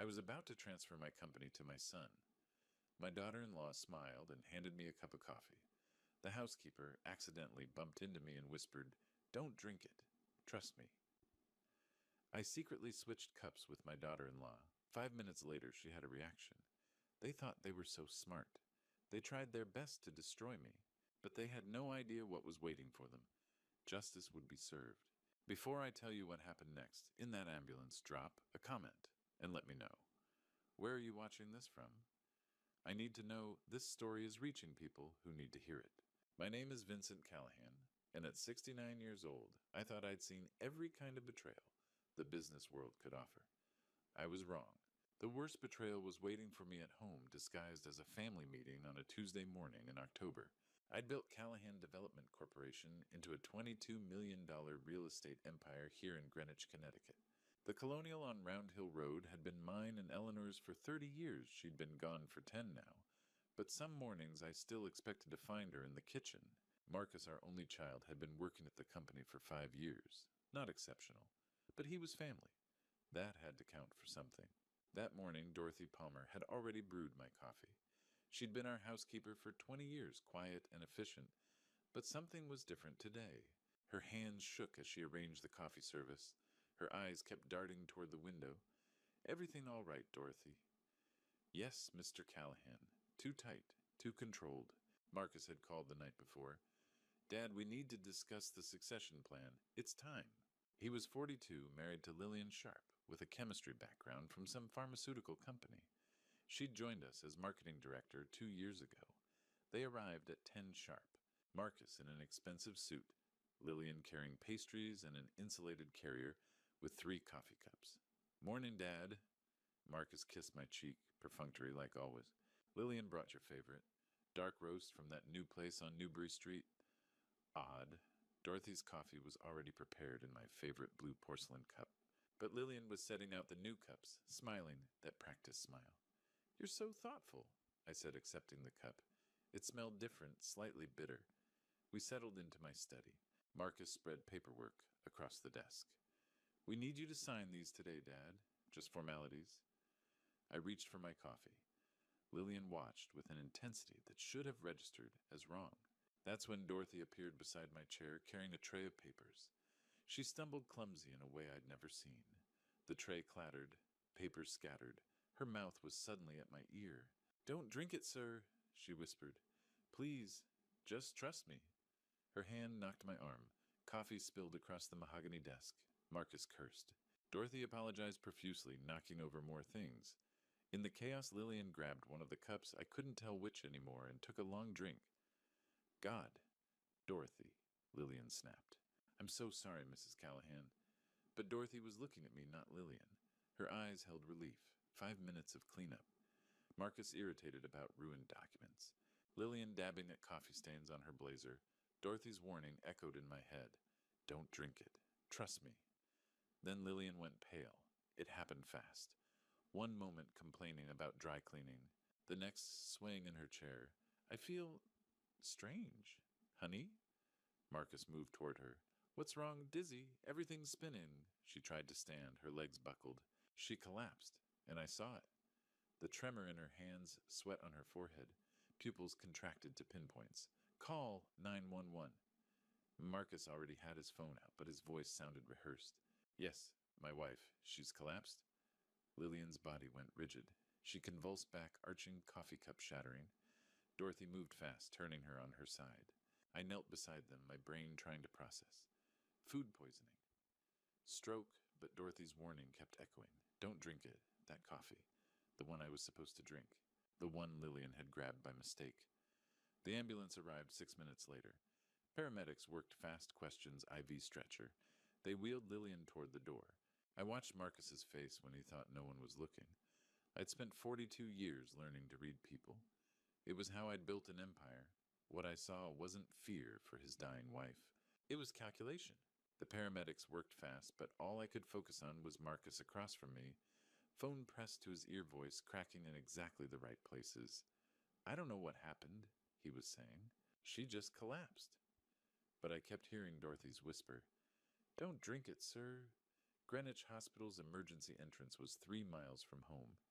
I was about to transfer my company to my son. My daughter-in-law smiled and handed me a cup of coffee. The housekeeper accidentally bumped into me and whispered, "Don't drink it. Trust me." I secretly switched cups with my daughter-in-law. 5 minutes later, she had a reaction. They thought they were so smart. They tried their best to destroy me, but they had no idea what was waiting for them. Justice would be served. Before I tell you what happened next, in that ambulance, drop a comment and let me know. Where are you watching this from? I need to know this story is reaching people who need to hear it. My name is Vincent Callahan, and at 69 years old, I thought I'd seen every kind of betrayal the business world could offer. I was wrong. The worst betrayal was waiting for me at home, disguised as a family meeting on a Tuesday morning in October. I'd built Callahan Development Corporation into a $22 million real estate empire here in Greenwich, Connecticut. The Colonial on Round Hill Road had been mine and Eleanor's for 30 years. She'd been gone for 10 now. But some mornings I still expected to find her in the kitchen. Marcus, our only child, had been working at the company for 5 years. Not exceptional. But he was family. That had to count for something. That morning, Dorothy Palmer had already brewed my coffee. She'd been our housekeeper for 20 years, quiet and efficient. But something was different today. Her hands shook as she arranged the coffee service. Her eyes kept darting toward the window. "Everything all right, Dorothy?" "Yes, Mr. Callahan. Too tight, too controlled," Marcus had called the night before. "Dad, we need to discuss the succession plan. It's time." He was 42, married to Lillian Sharp, with a chemistry background from some pharmaceutical company. She'd joined us as marketing director 2 years ago. They arrived at 10 sharp. Marcus in an expensive suit, Lillian carrying pastries and an insulated carrier with 3 coffee cups. "Morning, Dad." Marcus kissed my cheek, perfunctory like always. "Lillian brought your favorite. Dark roast from that new place on Newbury Street." Odd. Dorothy's coffee was already prepared in my favorite blue porcelain cup. But Lillian was setting out the new cups, smiling, that practiced smile. "You're so thoughtful," I said, accepting the cup. It smelled different, slightly bitter. We settled into my study. Marcus spread paperwork across the desk. "We need you to sign these today, Dad. Just formalities." I reached for my coffee. Lillian watched with an intensity that should have registered as wrong. That's when Dorothy appeared beside my chair, carrying a tray of papers. She stumbled clumsy in a way I'd never seen. The tray clattered, papers scattered. Her mouth was suddenly at my ear. "Don't drink it, sir," she whispered. "Please, just trust me." Her hand knocked my arm. Coffee spilled across the mahogany desk. Marcus cursed. Dorothy apologized profusely, knocking over more things. In the chaos, Lillian grabbed one of the cups, I couldn't tell which anymore, and took a long drink. "God, Dorothy," Lillian snapped. "I'm so sorry, Mrs. Callahan." But Dorothy was looking at me, not Lillian. Her eyes held relief. 5 minutes of cleanup. Marcus irritated about ruined documents. Lillian dabbing at coffee stains on her blazer. Dorothy's warning echoed in my head. "Don't drink it. Trust me." Then Lillian went pale. It happened fast. One moment complaining about dry cleaning. The next swaying in her chair. "I feel strange. Honey?" Marcus moved toward her. "What's wrong? Dizzy. Everything's spinning." She tried to stand. Her legs buckled. She collapsed, and I saw it. The tremor in her hands, sweat on her forehead. Pupils contracted to pinpoints. "Call 911." Marcus already had his phone out, but his voice sounded rehearsed. "Yes, my wife. She's collapsed." Lillian's body went rigid. She convulsed back, arching, coffee cup shattering. Dorothy moved fast, turning her on her side. I knelt beside them, my brain trying to process. Food poisoning. Stroke, but Dorothy's warning kept echoing. "Don't drink it. That coffee. The one I was supposed to drink. The one Lillian had grabbed by mistake." The ambulance arrived 6 minutes later. Paramedics worked fast questions IV stretcher. They wheeled Lillian toward the door. I watched Marcus's face when he thought no one was looking. I'd spent 42 years learning to read people. It was how I'd built an empire. What I saw wasn't fear for his dying wife. It was calculation. The paramedics worked fast, but all I could focus on was Marcus across from me, phone pressed to his ear voice, cracking in exactly the right places. "I don't know what happened," he was saying. "She just collapsed." But I kept hearing Dorothy's whisper. "Don't drink it, sir. Greenwich Hospital's emergency entrance was 3 miles from home.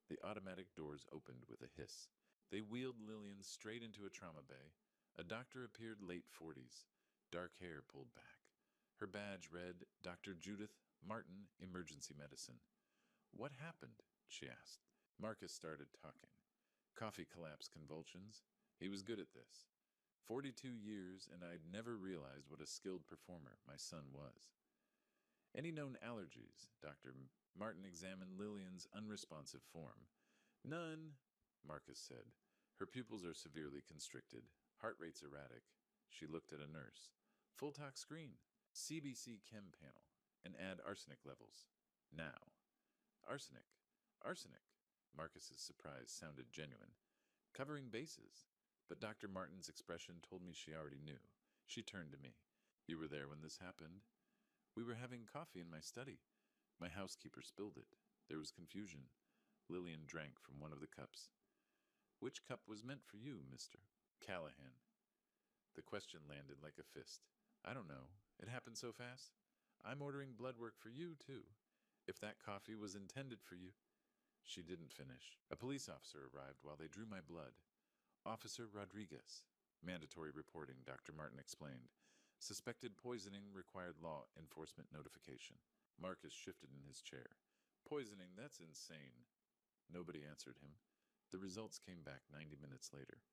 The automatic doors opened with a hiss. They wheeled Lillian straight into a trauma bay. A doctor appeared, late 40s, dark hair pulled back. Her badge read, Dr. Judith Martin, Emergency Medicine. What happened? She asked. Marcus started talking. Coffee collapse convulsions. He was good at this. 42 years, and I'd never realized what a skilled performer my son was. Any known allergies? Dr. Martin examined Lillian's unresponsive form. None, Marcus said. Her pupils are severely constricted. Heart rate's erratic. She looked at a nurse. Full talk screen. CBC chem panel. And add arsenic levels. Now. Arsenic. Arsenic. Marcus's surprise sounded genuine. Covering bases. But Dr. Martin's expression told me she already knew. She turned to me. You were there when this happened? We were having coffee in my study. My housekeeper spilled it. There was confusion. Lillian drank from one of the cups. Which cup was meant for you, Mr. Callahan? The question landed like a fist. I don't know. It happened so fast. I'm ordering blood work for you, too. If that coffee was intended for you. She didn't finish. A police officer arrived while they drew my blood. Officer Rodriguez. Mandatory reporting, Dr. Martin explained. Suspected poisoning required law enforcement notification. Marcus shifted in his chair. Poisoning, that's insane. Nobody answered him. The results came back 90 minutes later.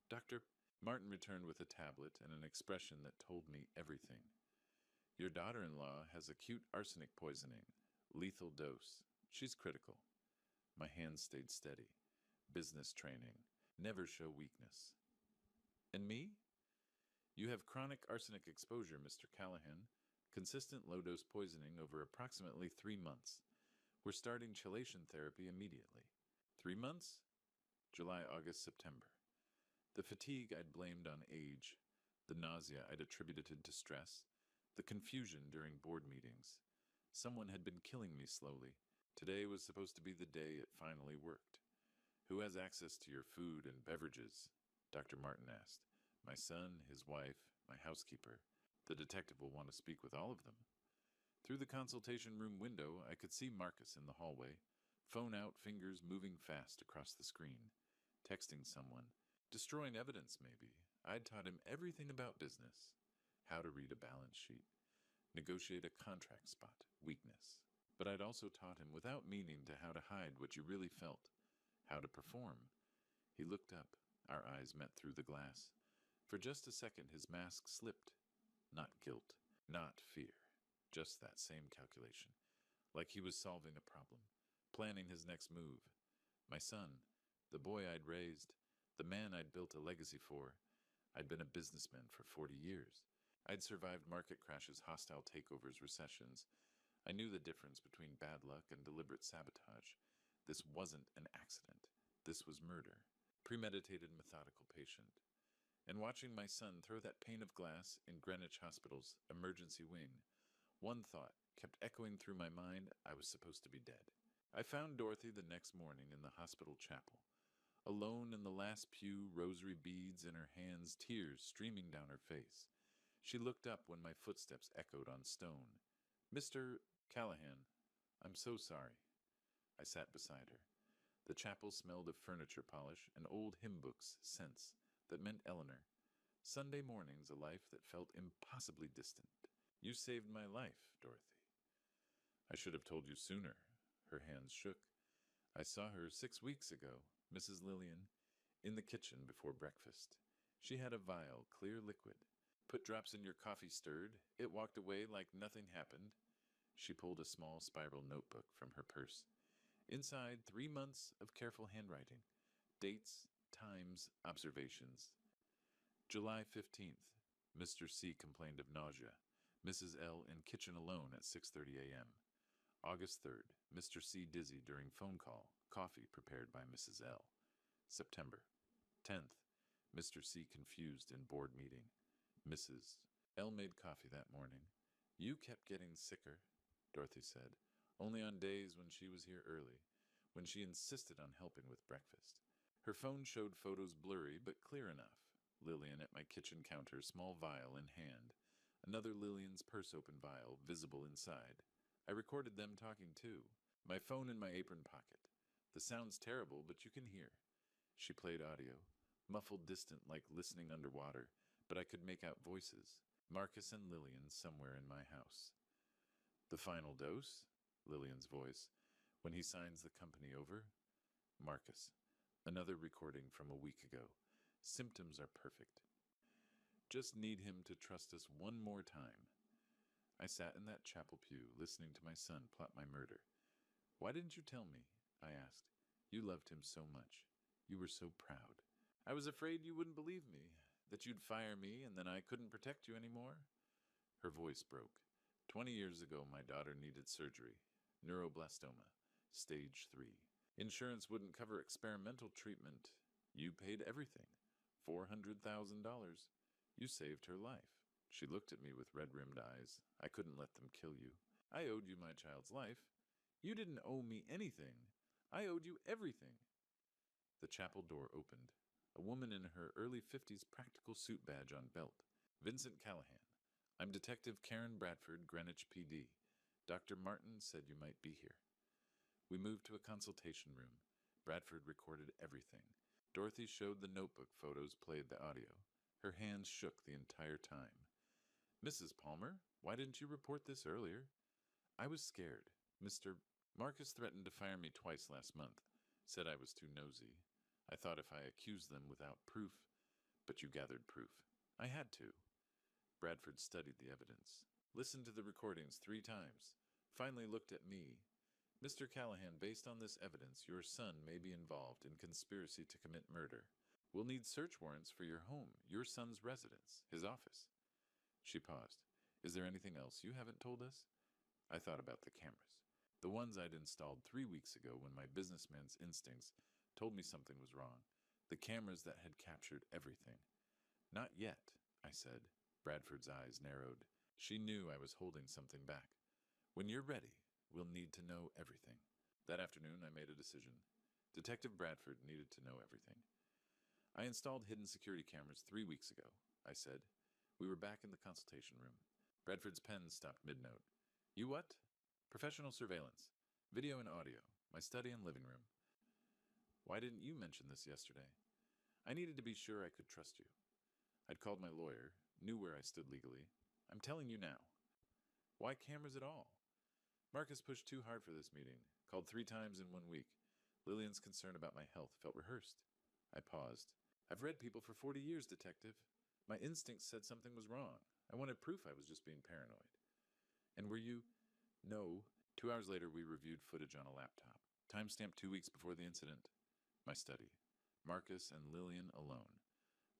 Dr. Martin returned with a tablet and an expression that told me everything. Your daughter-in-law has acute arsenic poisoning. Lethal dose. She's critical. My hands stayed steady. Business training. Never show weakness. And me? You have chronic arsenic exposure, Mr. Callahan. Consistent low-dose poisoning over approximately 3 months. We're starting chelation therapy immediately. 3 months? July, August, September. The fatigue I'd blamed on age. The nausea I'd attributed to stress. The confusion during board meetings. Someone had been killing me slowly. Today was supposed to be the day it finally worked. Who has access to your food and beverages? Dr. Martin asked. My son, his wife, my housekeeper. The detective will want to speak with all of them. Through the consultation room window, I could see Marcus in the hallway. Phone out, fingers moving fast across the screen. Texting someone. Destroying evidence, maybe. I'd taught him everything about business. How to read a balance sheet. Negotiate a contract spot. Weakness. But I'd also taught him without meaning to how to hide what you really felt. How to perform. He looked up. Our eyes met through the glass. For just a second, his mask slipped. Not guilt. Not fear. Just that same calculation. Like he was solving a problem. Planning his next move. My son. The boy I'd raised. The man I'd built a legacy for. I'd been a businessman for 40 years. I'd survived market crashes, hostile takeovers, recessions. I knew the difference between bad luck and deliberate sabotage. This wasn't an accident. This was murder. Premeditated, methodical, patient. And watching my son throw that pane of glass in Greenwich Hospital's emergency wing, one thought kept echoing through my mind: I was supposed to be dead. I found Dorothy the next morning in the hospital chapel. Alone in the last pew, rosary beads in her hands, tears streaming down her face. She looked up when my footsteps echoed on stone. Mr. Callahan, I'm so sorry. I sat beside her. The chapel smelled of furniture polish and old hymn books, scents that meant Eleanor. Sunday mornings, a life that felt impossibly distant. You saved my life, Dorothy. I should have told you sooner. Her hands shook. I saw her 6 weeks ago, Mrs. Lillian, in the kitchen before breakfast. She had a vial, clear liquid. Put drops in your coffee, stirred. It walked away like nothing happened. She pulled a small spiral notebook from her purse. Inside, 3 months of careful handwriting. Dates, times, observations. July 15th. Mr. C complained of nausea. Mrs. L in kitchen alone at 6:30 a.m. August 3rd. Mr. C dizzy during phone call. Coffee prepared by Mrs. L. September 10th. Mr. C confused in board meeting. Mrs. L made coffee that morning. You kept getting sicker, Dorothy said, only on days when she was here early, when she insisted on helping with breakfast. Her phone showed photos blurry but clear enough. Lillian at my kitchen counter, small vial in hand. Another Lillian's purse open vial, visible inside. I recorded them talking too, my phone in my apron pocket. The sound's terrible, but you can hear. She played audio, muffled distant like listening underwater, but I could make out voices. Marcus and Lillian somewhere in my house. The final dose? Lillian's voice. When he signs the company over? Marcus. Another recording from a week ago. Symptoms are perfect. Just need him to trust us one more time. I sat in that chapel pew, listening to my son plot my murder. Why didn't you tell me? I asked. You loved him so much. You were so proud. I was afraid you wouldn't believe me, that you'd fire me and then I couldn't protect you anymore. Her voice broke. 20 years ago, my daughter needed surgery. Neuroblastoma. Stage 3. Insurance wouldn't cover experimental treatment. You paid everything. $400,000. You saved her life. She looked at me with red-rimmed eyes. I couldn't let them kill you. I owed you my child's life. You didn't owe me anything. I owed you everything. The chapel door opened. A woman in her early 50s practical suit badge on belt. Vincent Callahan. I'm Detective Karen Bradford, Greenwich PD. Dr. Martin said you might be here. We moved to a consultation room. Bradford recorded everything. Dorothy showed the notebook photos, played the audio. Her hands shook the entire time. Mrs. Palmer, why didn't you report this earlier? I was scared. Mr. Marcus threatened to fire me twice last month. Said I was too nosy. I thought if I accused them without proof, but you gathered proof. I had to. Bradford studied the evidence, listened to the recordings 3 times, finally looked at me. Mr. Callahan, based on this evidence, your son may be involved in conspiracy to commit murder. We'll need search warrants for your home, your son's residence, his office. She paused. Is there anything else you haven't told us? I thought about the cameras. The ones I'd installed 3 weeks ago when my businessman's instincts told me something was wrong. The cameras that had captured everything. Not yet, I said. Bradford's eyes narrowed. She knew I was holding something back. When you're ready, we'll need to know everything. That afternoon, I made a decision. Detective Bradford needed to know everything. I installed hidden security cameras 3 weeks ago, I said. We were back in the consultation room. Bradford's pen stopped mid-note. You what? Professional surveillance. Video and audio. My study and living room. Why didn't you mention this yesterday? I needed to be sure I could trust you. I'd called my lawyer, knew where I stood legally. I'm telling you now. Why cameras at all? Marcus pushed too hard for this meeting. Called 3 times in 1 week. Lillian's concern about my health felt rehearsed. I paused. I've read people for 40 years, Detective. My instincts said something was wrong. I wanted proof I was just being paranoid. And were you? No. 2 hours later, we reviewed footage on a laptop. Timestamped 2 weeks before the incident. My study. Marcus and Lillian alone.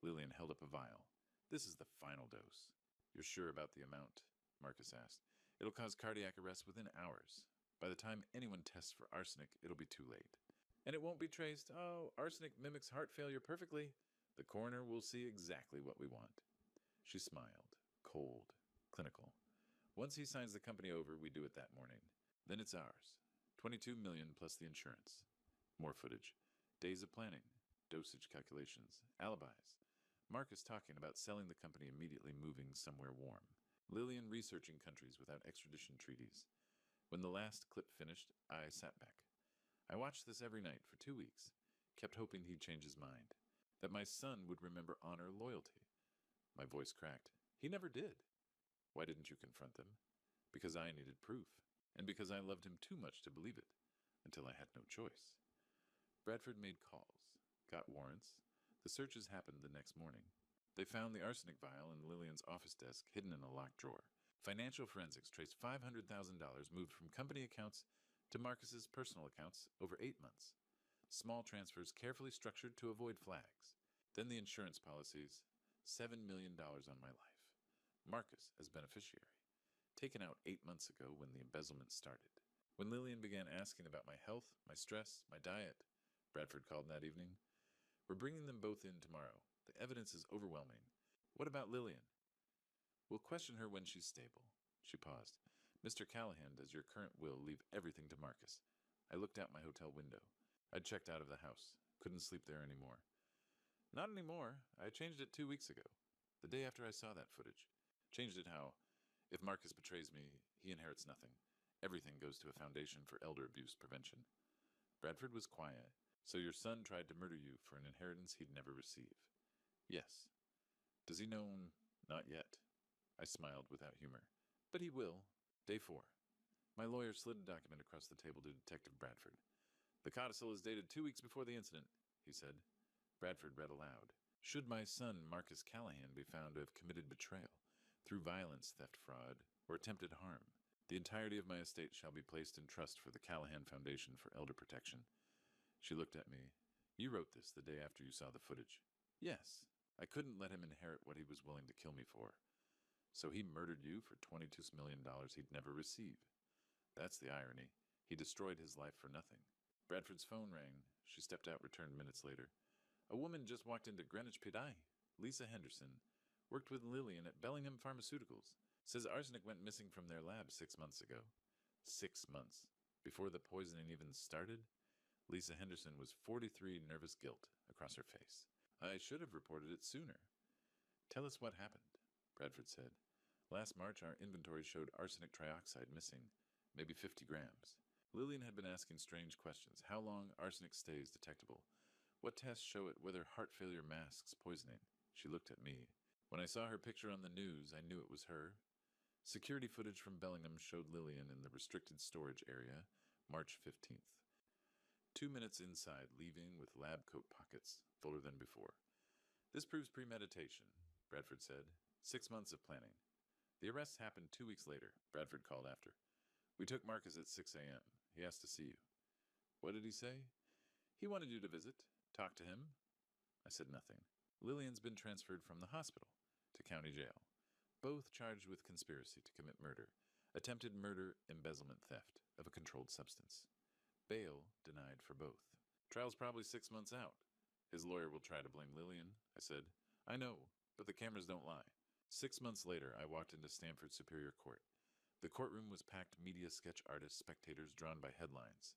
Lillian held up a vial. This is the final dose. You're sure about the amount? Marcus asked. It'll cause cardiac arrest within hours. By the time anyone tests for arsenic, it'll be too late. And it won't be traced. Oh, arsenic mimics heart failure perfectly. The coroner will see exactly what we want. She smiled. Cold. Clinical. Once he signs the company over, we do it that morning. Then it's ours. $22 million plus the insurance. More footage. Days of planning. Dosage calculations. Alibis. Marcus talking about selling the company immediately moving somewhere warm. Lillian researching countries without extradition treaties. When the last clip finished, I sat back. I watched this every night for 2 weeks. Kept hoping he'd change his mind. That my son would remember honor, loyalty. My voice cracked. He never did. Why didn't you confront them? Because I needed proof. And because I loved him too much to believe it. Until I had no choice. Bradford made calls. Got warrants. The searches happened the next morning. They found the arsenic vial in Lillian's office desk hidden in a locked drawer. Financial forensics traced $500,000 moved from company accounts to Marcus's personal accounts over 8 months. Small transfers carefully structured to avoid flags. Then the insurance policies. $7 million on my life. Marcus as beneficiary. Taken out 8 months ago when the embezzlement started. When Lillian began asking about my health, my stress, my diet, Bradford called that evening. We're bringing them both in tomorrow. The evidence is overwhelming. What about Lillian? We'll question her when she's stable. She paused. Mr. Callahan, does your current will leave everything to Marcus? I looked out my hotel window. I'd checked out of the house. Couldn't sleep there anymore. Not anymore. I changed it 2 weeks ago. The day after I saw that footage. Changed it how, if Marcus betrays me, he inherits nothing. Everything goes to a foundation for elder abuse prevention. Bradford was quiet. So your son tried to murder you for an inheritance he'd never receive? Yes. Does he know? Not yet. I smiled without humor. But he will. Day 4. My lawyer slid a document across the table to Detective Bradford. The codicil is dated 2 weeks before the incident, he said. Bradford read aloud. Should my son, Marcus Callahan, be found to have committed betrayal through violence, theft, fraud, or attempted harm, the entirety of my estate shall be placed in trust for the Callahan Foundation for Elder Protection. She looked at me. You wrote this the day after you saw the footage. Yes. I couldn't let him inherit what he was willing to kill me for. So he murdered you for $22 million he'd never receive. That's the irony. He destroyed his life for nothing. Bradford's phone rang. She stepped out, returned minutes later. A woman just walked into Greenwich PI. Lisa Henderson. Worked with Lillian at Bellingham Pharmaceuticals. Says arsenic went missing from their lab 6 months ago. 6 months. Before the poisoning even started? Lisa Henderson was 43 nervous guilt across her face. I should have reported it sooner. Tell us what happened, Bradford said. Last March, our inventory showed arsenic trioxide missing, maybe 50 grams. Lillian had been asking strange questions. How long arsenic stays detectable? What tests show it whether heart failure masks poisoning? She looked at me. When I saw her picture on the news, I knew it was her. Security footage from Bellingham showed Lillian in the restricted storage area, March 15th. 2 minutes inside, leaving with lab coat pockets, fuller than before. This proves premeditation, Bradford said. 6 months of planning. The arrests happened 2 weeks later, Bradford called after. We took Marcus at 6 a.m. He asked to see you. What did he say? He wanted you to visit. Talk to him. I said nothing. Lillian's been transferred from the hospital to county jail. Both charged with conspiracy to commit murder, attempted murder, embezzlement, theft of a controlled substance. Bail denied for both. Trial's probably 6 months out. His lawyer will try to blame Lillian, I said. I know, but the cameras don't lie. 6 months later, I walked into Stamford Superior Court. The courtroom was packed media sketch artists, spectators drawn by headlines.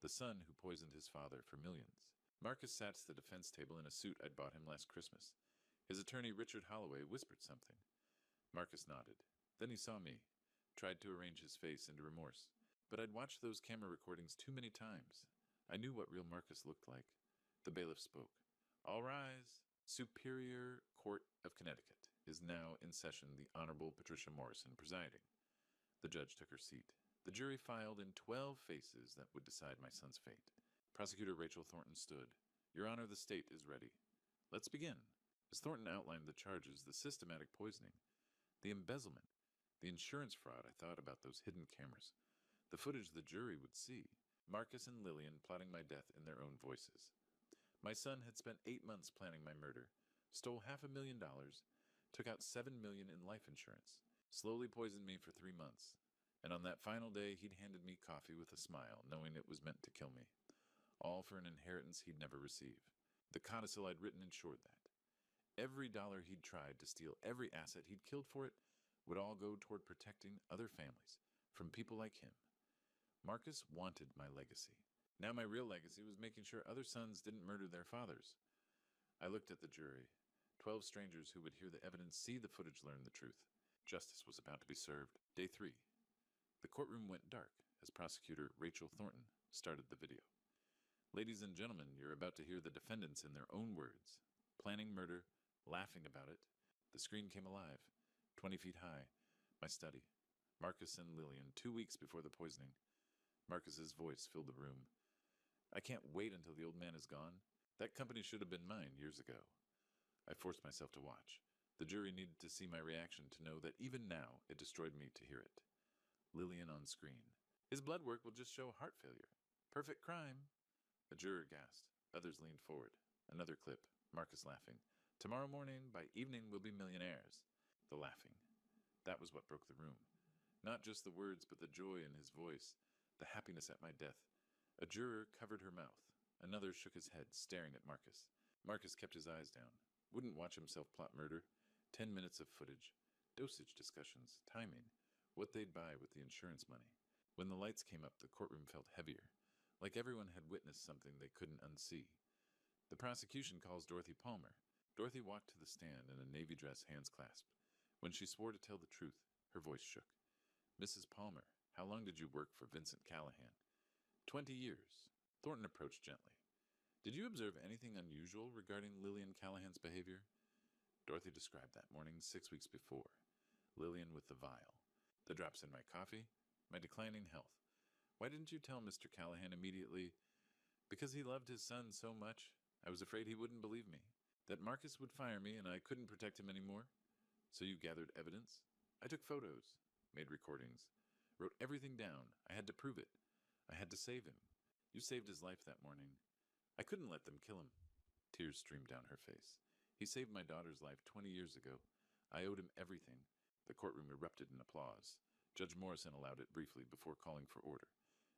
The son who poisoned his father for millions. Marcus sat at the defense table in a suit I'd bought him last Christmas. His attorney, Richard Holloway, whispered something. Marcus nodded. Then he saw me, tried to arrange his face into remorse. But I'd watched those camera recordings too many times. I knew what real Marcus looked like. The bailiff spoke. All rise. Superior Court of Connecticut is now in session, the Honorable Patricia Morrison presiding. The judge took her seat. The jury filed in 12 faces that would decide my son's fate. Prosecutor Rachel Thornton stood. Your Honor, the state is ready. Let's begin. As Thornton outlined the charges, the systematic poisoning, the embezzlement, the insurance fraud, I thought about those hidden cameras. The footage the jury would see. Marcus and Lillian plotting my death in their own voices. My son had spent 8 months planning my murder, stole $500,000, took out $7 million in life insurance, slowly poisoned me for 3 months, and on that final day he'd handed me coffee with a smile, knowing it was meant to kill me. All for an inheritance he'd never receive. The codicil I'd written ensured that. Every dollar he'd tried to steal, every asset he'd killed for it, would all go toward protecting other families from people like him. Marcus wanted my legacy. Now my real legacy was making sure other sons didn't murder their fathers. I looked at the jury. 12 strangers who would hear the evidence, see the footage, learn the truth. Justice was about to be served. Day 3. The courtroom went dark as prosecutor Rachel Thornton started the video. Ladies and gentlemen, you're about to hear the defendants in their own words. Planning murder, laughing about it. The screen came alive. 20 feet high. My study. Marcus and Lillian, 2 weeks before the poisoning. Marcus's voice filled the room. I can't wait until the old man is gone. That company should have been mine years ago. I forced myself to watch. The jury needed to see my reaction to know that even now it destroyed me to hear it. Lillian on screen. His blood work will just show heart failure. Perfect crime. A juror gasped. Others leaned forward. Another clip. Marcus laughing. Tomorrow morning, by evening, we'll be millionaires. The laughing. That was what broke the room. Not just the words, but the joy in his voice. The happiness at my death. A juror covered her mouth. Another shook his head, staring at Marcus. Marcus kept his eyes down. Wouldn't watch himself plot murder. 10 minutes of footage. Dosage discussions. Timing. What they'd buy with the insurance money. When the lights came up, the courtroom felt heavier. Like everyone had witnessed something they couldn't unsee. The prosecution calls Dorothy Palmer. Dorothy walked to the stand in a navy dress, hands clasped. When she swore to tell the truth, her voice shook. Mrs. Palmer, How long did you work for Vincent Callahan? 20 years. Thornton approached gently. Did you observe anything unusual regarding Lillian Callahan's behavior? Dorothy described that morning 6 weeks before. Lillian with the vial. The drops in my coffee. My declining health. Why didn't you tell Mr. Callahan immediately? Because he loved his son so much, I was afraid he wouldn't believe me. That Marcus would fire me and I couldn't protect him anymore. So you gathered evidence? I took photos, made recordings, wrote everything down. I had to prove it. I had to save him. You saved his life that morning. I couldn't let them kill him. Tears streamed down her face. He saved my daughter's life 20 years ago. I owed him everything. The courtroom erupted in applause. Judge Morrison allowed it briefly before calling for order.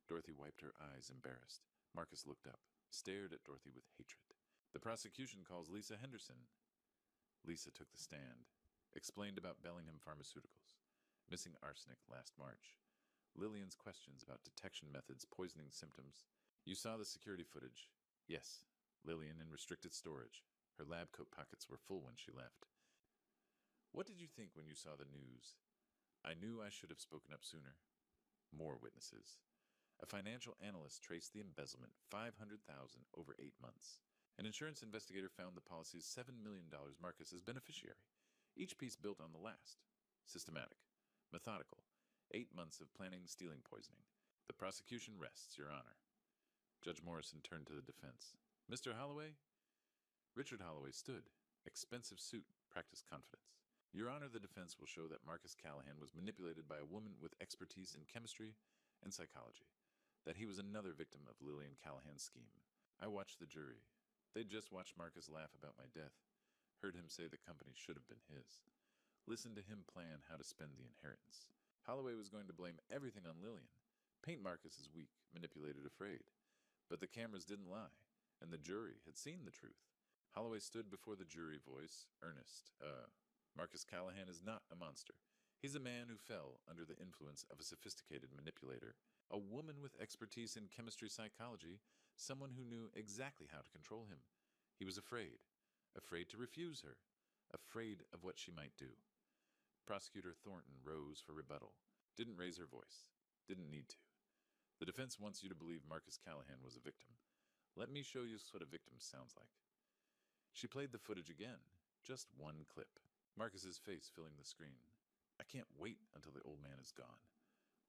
Dorothy wiped her eyes, embarrassed. Marcus looked up, stared at Dorothy with hatred. The prosecution calls Lisa Henderson. Lisa took the stand, explained about Bellingham Pharmaceuticals, missing arsenic last March. Lillian's questions about detection methods, poisoning symptoms. You saw the security footage. Yes, Lillian in restricted storage. Her lab coat pockets were full when she left. What did you think when you saw the news? I knew I should have spoken up sooner. More witnesses. A financial analyst traced the embezzlement, $500,000 over 8 months. An insurance investigator found the policy's $7 million Marcus as beneficiary, each piece built on the last. Systematic. Methodical. 8 months of planning stealing poisoning. The prosecution rests, Your Honor. Judge Morrison turned to the defense. Mr. Holloway? Richard Holloway stood. Expensive suit, practiced confidence. Your Honor, the defense will show that Marcus Callahan was manipulated by a woman with expertise in chemistry and psychology, that he was another victim of Lillian Callahan's scheme. I watched the jury. They'd just watched Marcus laugh about my death, heard him say the company should have been his, listened to him plan how to spend the inheritance. Holloway was going to blame everything on Lillian, paint Marcus as weak, manipulated, afraid. But the cameras didn't lie, and the jury had seen the truth. Holloway stood before the jury, voice earnest. Marcus Callahan is not a monster. He's a man who fell under the influence of a sophisticated manipulator, a woman with expertise in chemistry psychology, someone who knew exactly how to control him. He was afraid to refuse her, afraid of what she might do. Prosecutor Thornton rose for rebuttal, didn't raise her voice, didn't need to. The defense wants you to believe Marcus Callahan was a victim. Let me show you what a victim sounds like. She played the footage again, just one clip. Marcus's face filling the screen. I can't wait until the old man is gone.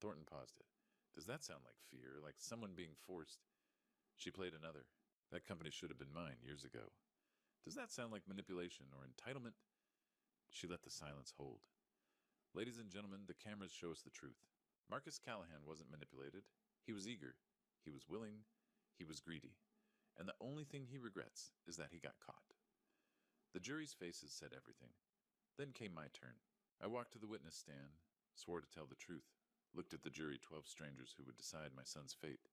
Thornton paused it. Does that sound like fear, like someone being forced? She played another. That company should have been mine years ago. Does that sound like manipulation or entitlement? She let the silence hold. Ladies and gentlemen, the cameras show us the truth. Marcus Callahan wasn't manipulated. He was eager. He was willing. He was greedy. And the only thing he regrets is that he got caught. The jury's faces said everything. Then came my turn. I walked to the witness stand, swore to tell the truth, looked at the jury, 12 strangers who would decide my son's fate.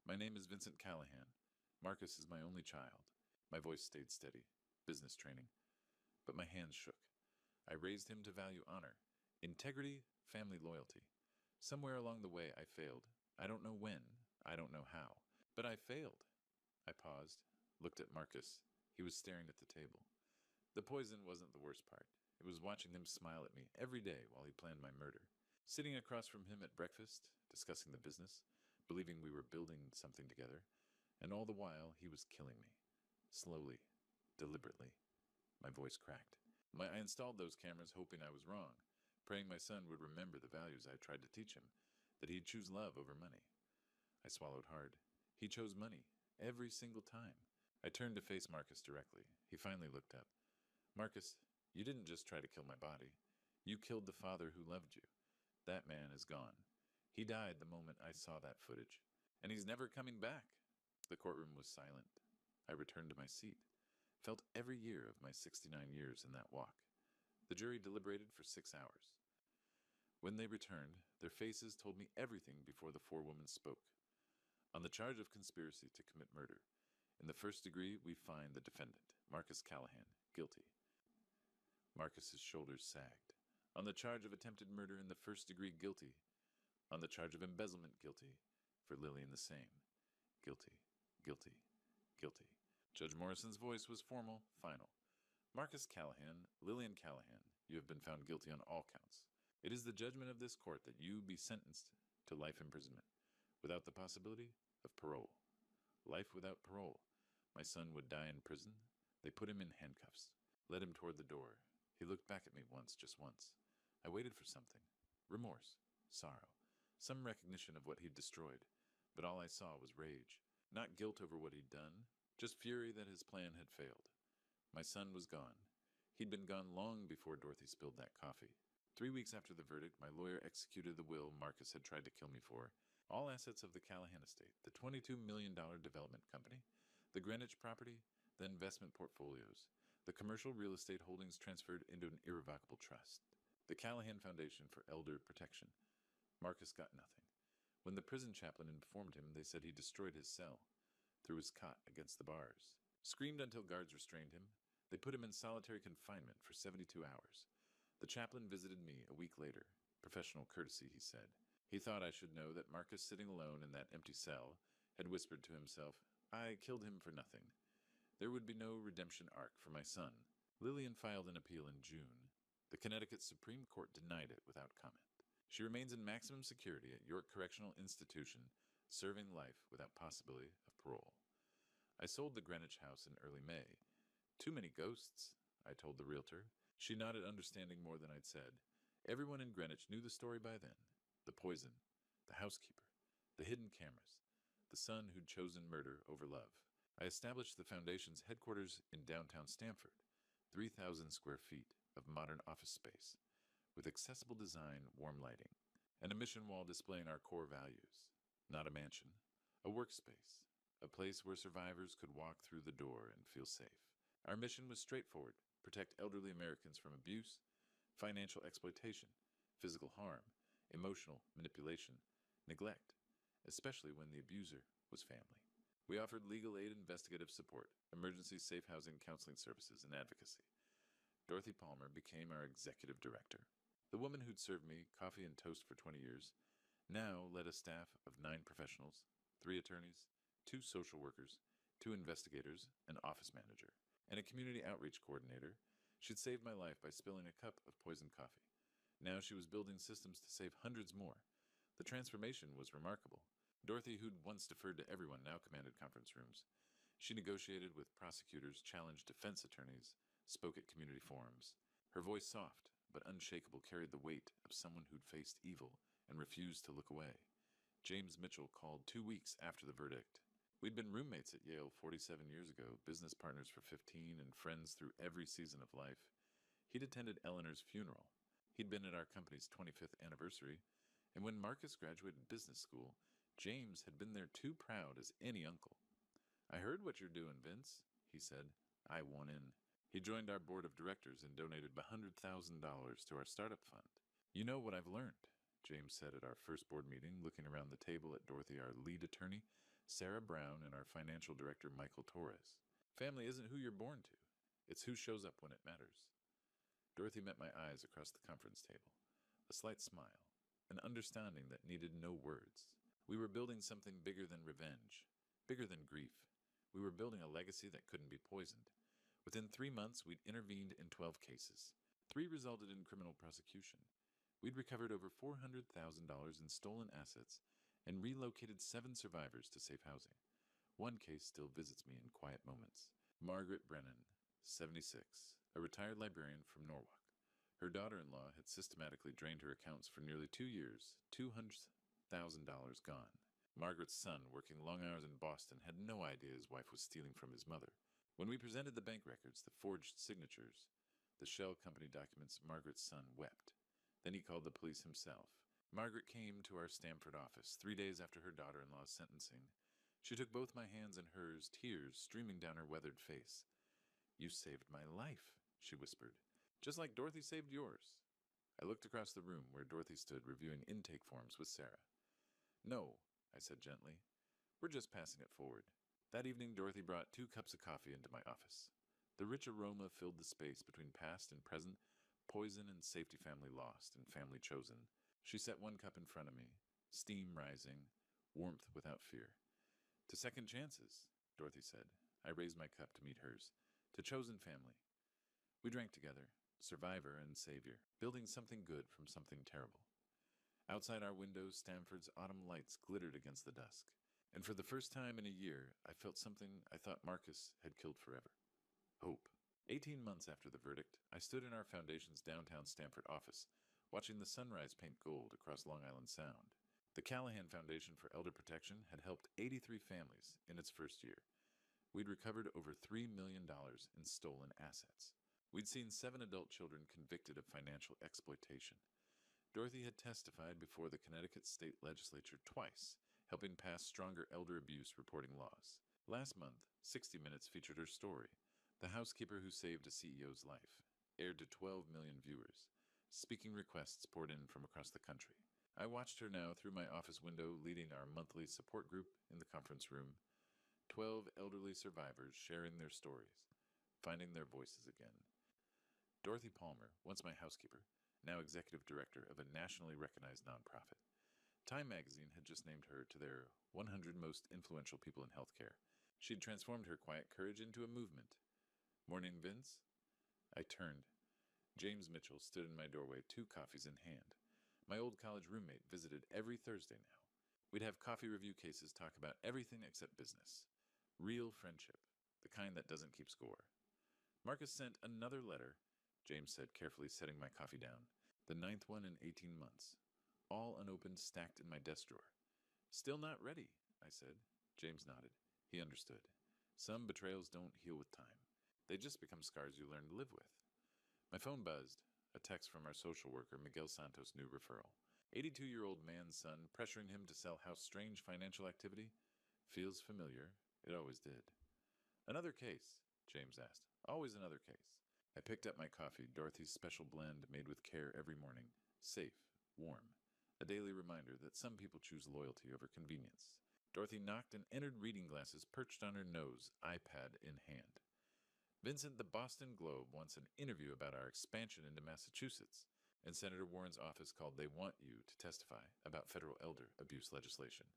My name is Vincent Callahan. Marcus is my only child. My voice stayed steady, business training. But my hands shook. I raised him to value honor, integrity, family loyalty. Somewhere along the way I failed. I don't know when, I don't know how, but I failed. I paused, looked at Marcus. He was staring at the table. The poison wasn't the worst part. It was watching him smile at me every day while he planned my murder. Sitting across from him at breakfast, discussing the business, believing we were building something together, and all the while he was killing me. Slowly, deliberately. My voice cracked. I installed those cameras hoping I was wrong, praying my son would remember the values I tried to teach him, that he'd choose love over money. I swallowed hard. He chose money, every single time. I turned to face Marcus directly. He finally looked up. Marcus, you didn't just try to kill my body. You killed the father who loved you. That man is gone. He died the moment I saw that footage. And he's never coming back. The courtroom was silent. I returned to my seat. Felt every year of my 69 years in that walk. The jury deliberated for 6 hours. When they returned, their faces told me everything before the 4 women spoke. On the charge of conspiracy to commit murder, in the first degree, we find the defendant, Marcus Callahan, guilty. Marcus's shoulders sagged. On the charge of attempted murder in the first degree, guilty. On the charge of embezzlement, guilty. For Lillian the same. Guilty, guilty, guilty. Judge Morrison's voice was formal, final. Marcus Callahan, Lillian Callahan, you have been found guilty on all counts. It is the judgment of this court that you be sentenced to life imprisonment, without the possibility of parole. Life without parole. My son would die in prison. They put him in handcuffs, led him toward the door. He looked back at me once, just once. I waited for something. Remorse, sorrow, some recognition of what he'd destroyed. But all I saw was rage. Not guilt over what he'd done, just fury that his plan had failed. My son was gone. He'd been gone long before Dorothy spilled that coffee. 3 weeks after the verdict, my lawyer executed the will Marcus had tried to kill me for. All assets of the Callahan estate, the $22 million development company, the Greenwich property, the investment portfolios, the commercial real estate holdings transferred into an irrevocable trust, the Callahan Foundation for Elder Protection. Marcus got nothing. When the prison chaplain informed him, they said he destroyed his cell, threw his cot against the bars, screamed until guards restrained him. They put him in solitary confinement for 72 hours. The chaplain visited me a week later. Professional courtesy, he said. He thought I should know that Marcus, sitting alone in that empty cell, had whispered to himself, "I killed him for nothing." There would be no redemption arc for my son. Lillian filed an appeal in June. The Connecticut Supreme Court denied it without comment. She remains in maximum security at York Correctional Institution, serving life without possibility of parole. I sold the Greenwich house in early May. Too many ghosts, I told the realtor. She nodded, understanding more than I'd said. Everyone in Greenwich knew the story by then. The poison, the housekeeper, the hidden cameras, the son who'd chosen murder over love. I established the foundation's headquarters in downtown Stamford, 3,000 square feet of modern office space, with accessible design, warm lighting, and a mission wall displaying our core values. Not a mansion, a workspace, a place where survivors could walk through the door and feel safe. Our mission was straightforward: protect elderly Americans from abuse, financial exploitation, physical harm, emotional manipulation, neglect, especially when the abuser was family. We offered legal aid, investigative support, emergency safe housing, counseling services, and advocacy. Dorothy Palmer became our executive director. The woman who'd served me coffee and toast for 20 years now led a staff of 9 professionals, 3 attorneys, 2 social workers, 2 investigators, an office manager, and a community outreach coordinator. She'd saved my life by spilling a cup of poisoned coffee. Now she was building systems to save hundreds more. The transformation was remarkable. Dorothy, who'd once deferred to everyone, now commanded conference rooms. She negotiated with prosecutors, challenged defense attorneys, spoke at community forums. Her voice, soft but unshakable, carried the weight of someone who'd faced evil and refused to look away. James Mitchell called 2 weeks after the verdict. We'd been roommates at Yale 47 years ago, business partners for 15, and friends through every season of life. He'd attended Eleanor's funeral. He'd been at our company's 25th anniversary, and when Marcus graduated business school, James had been there too proud as any uncle. "I heard what you're doing, Vince," he said. I won in. He joined our board of directors and donated $100,000 to our startup fund. "You know what I've learned," James said at our first board meeting, looking around the table at Dorothy, our lead attorney, Sarah Brown, and our financial director, Michael Torres. "Family isn't who you're born to. It's who shows up when it matters." Dorothy met my eyes across the conference table. A slight smile, an understanding that needed no words. We were building something bigger than revenge, bigger than grief. We were building a legacy that couldn't be poisoned. Within 3 months, we'd intervened in 12 cases. 3 resulted in criminal prosecution. We'd recovered over $400,000 in stolen assets and relocated 7 survivors to safe housing. One case still visits me in quiet moments. Margaret Brennan, 76, a retired librarian from Norwalk. Her daughter-in-law had systematically drained her accounts for nearly 2 years, $200,000 gone. Margaret's son, working long hours in Boston, had no idea his wife was stealing from his mother. When we presented the bank records, the forged signatures, the shell company documents, Margaret's son wept. Then he called the police himself. Margaret came to our Stamford office 3 days after her daughter-in-law's sentencing. She took both my hands in hers, tears streaming down her weathered face. "You saved my life," she whispered, "just like Dorothy saved yours." I looked across the room where Dorothy stood reviewing intake forms with Sarah. "No," I said gently. "We're just passing it forward." That evening, Dorothy brought 2 cups of coffee into my office. The rich aroma filled the space between past and present, poison and safety, family lost and family chosen. She set 1 cup in front of me, steam rising, warmth without fear. "To second chances," Dorothy said. I raised my cup to meet hers. "To chosen family." We drank together, survivor and savior, building something good from something terrible. Outside our windows, Stamford's autumn lights glittered against the dusk. And for the first time in a year, I felt something I thought Marcus had killed forever. Hope. 18 months after the verdict, I stood in our foundation's downtown Stamford office, watching the sunrise paint gold across Long Island Sound. The Callahan Foundation for Elder Protection had helped 83 families in its first year. We'd recovered over $3 million in stolen assets. We'd seen 7 adult children convicted of financial exploitation. Dorothy had testified before the Connecticut State Legislature twice, helping pass stronger elder abuse reporting laws. Last month, 60 Minutes featured her story, The Housekeeper Who Saved a CEO's Life, aired to 12 million viewers. Speaking requests poured in from across the country. I watched her now through my office window leading our monthly support group in the conference room. 12 elderly survivors sharing their stories, finding their voices again. Dorothy Palmer, once my housekeeper, now executive director of a nationally recognized nonprofit. Time magazine had just named her to their 100 most influential people in healthcare. She'd transformed her quiet courage into a movement. Morning, Vince? I turned. James Mitchell stood in my doorway, 2 coffees in hand. My old college roommate visited every Thursday now. We'd have coffee review cases talk about everything except business. Real friendship, the kind that doesn't keep score. Marcus sent another letter, James said, carefully setting my coffee down. The 9th one in 18 months. All unopened, stacked in my desk drawer. Still not ready, I said. James nodded. He understood. Some betrayals don't heal with time. They just become scars you learn to live with. My phone buzzed. A text from our social worker, Miguel Santos' new referral. 82-year-old man's son pressuring him to sell house strange financial activity? Feels familiar. It always did. Another case, James asked. Always another case. I picked up my coffee, Dorothy's special blend made with care every morning. Safe, warm. A daily reminder that some people choose loyalty over convenience. Dorothy knocked and entered reading glasses perched on her nose, iPad in hand. Vincent, the Boston Globe wants an interview about our expansion into Massachusetts, and Senator Warren's office called They Want You to testify about federal elder abuse legislation.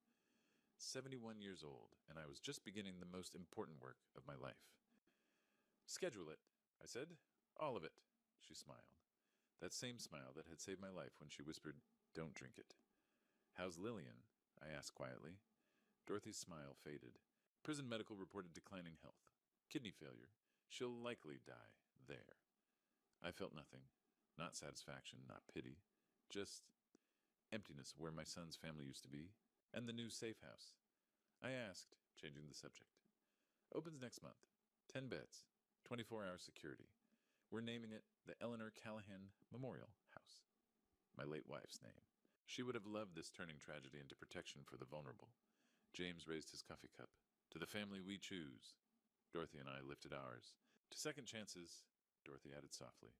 71 years old, and I was just beginning the most important work of my life. Schedule it, I said. All of it, she smiled. That same smile that had saved my life when she whispered, "Don't drink it." "How's Lillian?" I asked quietly. Dorothy's smile faded. Prison medical reported declining health. Kidney failure. She'll likely die there. I felt nothing. Not satisfaction, not pity. Just emptiness where my son's family used to be, and the new safe house. I asked, changing the subject. "Opens next month. 10 beds. 24-hour security. We're naming it the Eleanor Callahan Memorial House." My late wife's name. She would have loved this turning tragedy into protection for the vulnerable. James raised his coffee cup. "To the family we choose." Dorothy and I lifted ours. "To second chances," Dorothy added softly.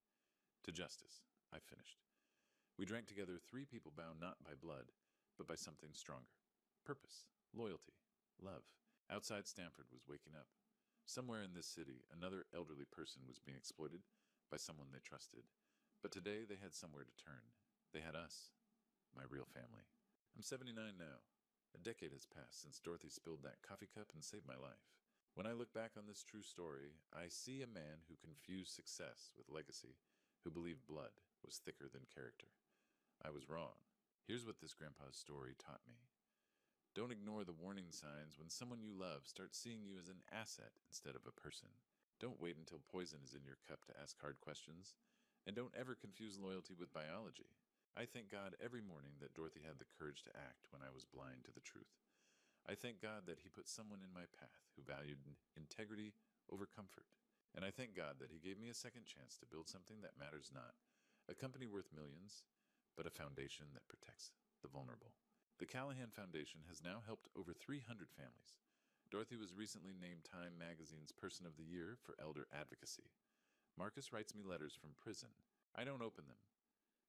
"To justice," I finished. We drank together, 3 people bound not by blood, but by something stronger. Purpose, loyalty, love. Outside Stamford was waking up. Somewhere in this city, another elderly person was being exploited by someone they trusted. But today they had somewhere to turn. They had us, my real family. I'm 79 now. A decade has passed since Dorothy spilled that coffee cup and saved my life. When I look back on this true story, I see a man who confused success with legacy, who believed blood was thicker than character. I was wrong. Here's what this grandpa's story taught me. Don't ignore the warning signs when someone you love starts seeing you as an asset instead of a person. Don't wait until poison is in your cup to ask hard questions. And don't ever confuse loyalty with biology. I thank God every morning that Dorothy had the courage to act when I was blind to the truth. I thank God that He put someone in my path who valued integrity over comfort. And I thank God that He gave me a second chance to build something that matters not. A company worth millions, but a foundation that protects the vulnerable. The Callahan Foundation has now helped over 300 families. Dorothy was recently named Time Magazine's Person of the Year for Elder Advocacy. Marcus writes me letters from prison. I don't open them.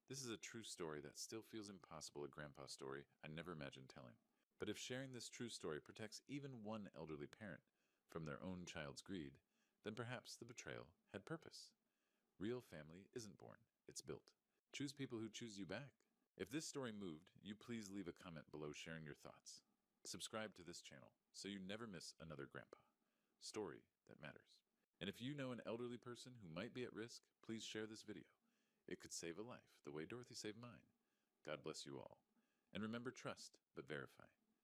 This is a true story that still feels impossible, a grandpa story I never imagined telling. But if sharing this true story protects even one elderly parent from their own child's greed, then perhaps the betrayal had purpose. Real family isn't born, it's built. Choose people who choose you back. If this story moved, you please leave a comment below sharing your thoughts. Subscribe to this channel so you never miss another grandpa story that matters. And if you know an elderly person who might be at risk, please share this video. It could save a life the way Dorothy saved mine. God bless you all. And remember, trust, but verify.